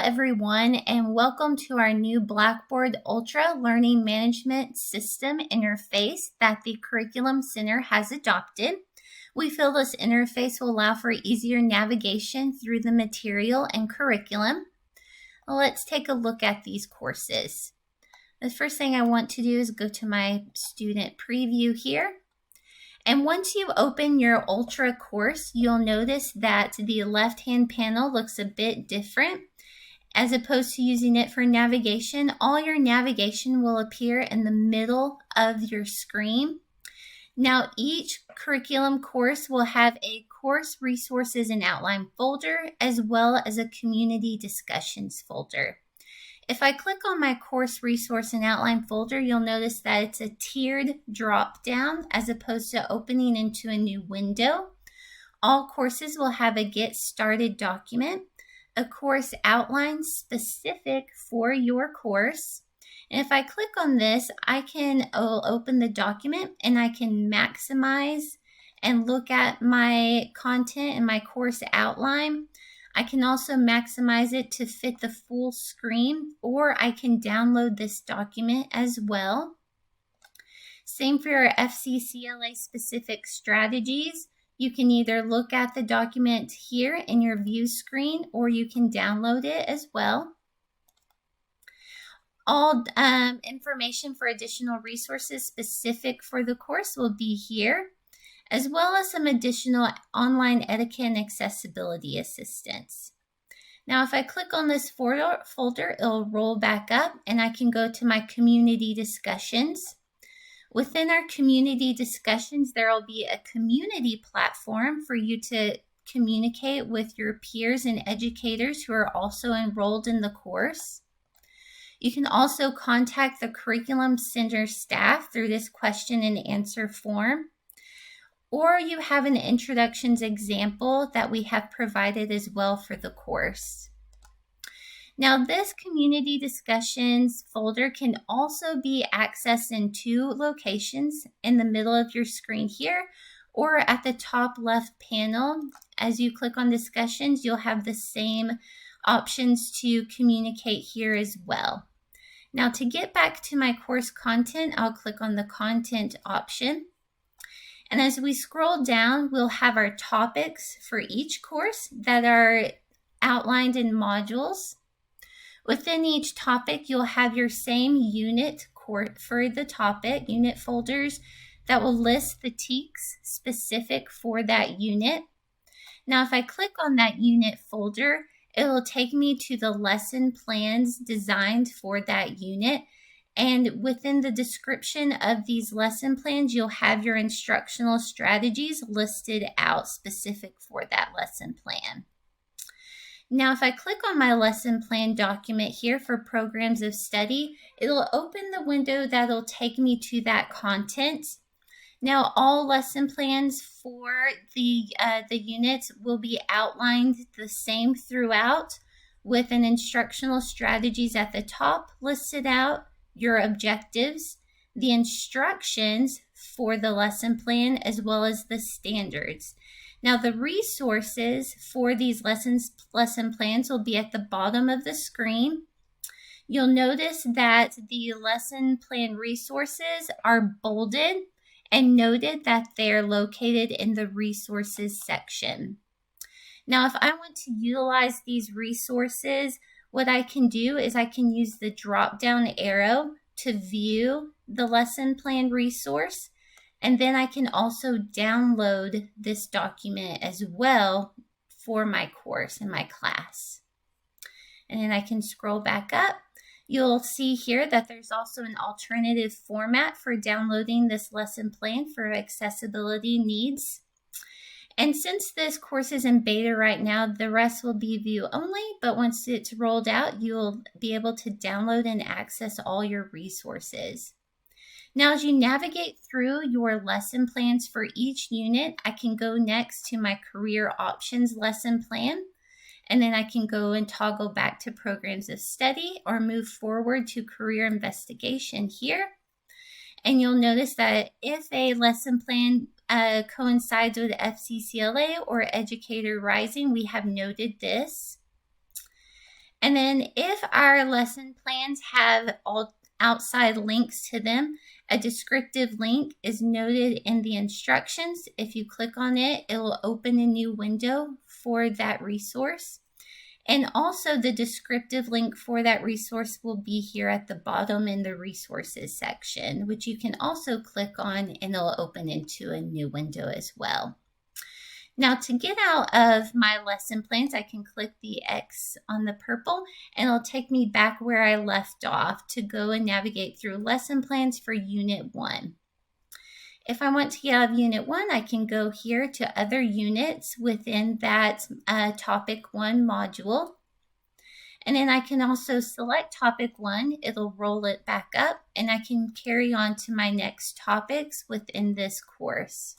everyone, and welcome to our new Blackboard Ultra Learning Management System interface that the Curriculum Center has adopted. We feel this interface will allow for easier navigation through the material and curriculum. Let's take a look at these courses. The first thing I want to do is go to my student preview here. And once you open your Ultra course, you'll notice that the left-hand panel looks a bit different. As opposed to using it for navigation, all your navigation will appear in the middle of your screen. Now, each curriculum course will have a course resources and outline folder, as well as a community discussions folder. If I click on my course resource and outline folder, you'll notice that it's a tiered drop down as opposed to opening into a new window. All courses will have a Get Started document, a course outline specific for your course. And if I click on this, I'll open the document and I can maximize and look at my content and my course outline. I can also maximize it to fit the full screen, or I can download this document as well. Same for your FCCLA specific strategies. You can either look at the document here in your view screen, or you can download it as well. All information for additional resources specific for the course will be here, as well as some additional online etiquette and accessibility assistance. Now, if I click on this folder, it'll roll back up and I can go to my community discussions. Within our community discussions, there will be a community platform for you to communicate with your peers and educators who are also enrolled in the course. You can also contact the Curriculum Center staff through this question and answer form. Or you have an introductions example that we have provided as well for the course. Now, this community discussions folder can also be accessed in two locations, in the middle of your screen here, or at the top left panel. As you click on discussions, you'll have the same options to communicate here as well. Now, to get back to my course content, I'll click on the content option. And as we scroll down, we'll have our topics for each course that are outlined in modules. Within each topic, you'll have your same unit for the topic, unit folders that will list the TEKS specific for that unit. Now, if I click on that unit folder, it'll take me to the lesson plans designed for that unit. And within the description of these lesson plans, you'll have your instructional strategies listed out specific for that lesson plan. Now, if I click on my lesson plan document here for programs of study, it'll open the window that'll take me to that content. Now, all lesson plans for the units will be outlined the same throughout, with an instructional strategies at the top listed out, your objectives, the instructions for the lesson plan, as well as the standards. Now, the resources for these lesson plans will be at the bottom of the screen. You'll notice that the lesson plan resources are bolded and noted that they're located in the resources section. Now, if I want to utilize these resources, what I can do is I can use the drop-down arrow to view the lesson plan resource, and then I can also download this document as well for my course and my class. And then I can scroll back up. You'll see here that there's also an alternative format for downloading this lesson plan for accessibility needs. And since this course is in beta right now, the rest will be view only, but once it's rolled out, you'll be able to download and access all your resources. Now, as you navigate through your lesson plans for each unit, I can go next to my career options lesson plan, and then I can go and toggle back to programs of study or move forward to career investigation here. And you'll notice that if a lesson plan coincides with FCCLA or Educator Rising, we have noted this. And then if our lesson plans have all outside links to them, a descriptive link is noted in the instructions. If you click on it, it will open a new window for that resource. And also the descriptive link for that resource will be here at the bottom in the resources section, which you can also click on and it'll open into a new window as well. Now to get out of my lesson plans, I can click the X on the purple and it'll take me back where I left off to go and navigate through lesson plans for Unit 1. If I want to get out of Unit 1, I can go here to other units within that Topic 1 module. And then I can also select Topic 1. It'll roll it back up and I can carry on to my next topics within this course.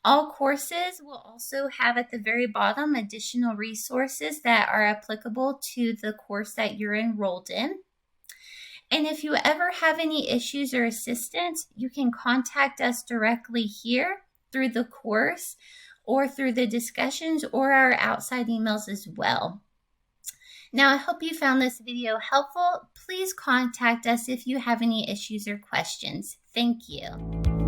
All courses will also have at the very bottom additional resources that are applicable to the course that you're enrolled in. And if you ever have any issues or assistance, you can contact us directly here through the course or through the discussions or our outside emails as well. Now, I hope you found this video helpful. Please contact us if you have any issues or questions. Thank you.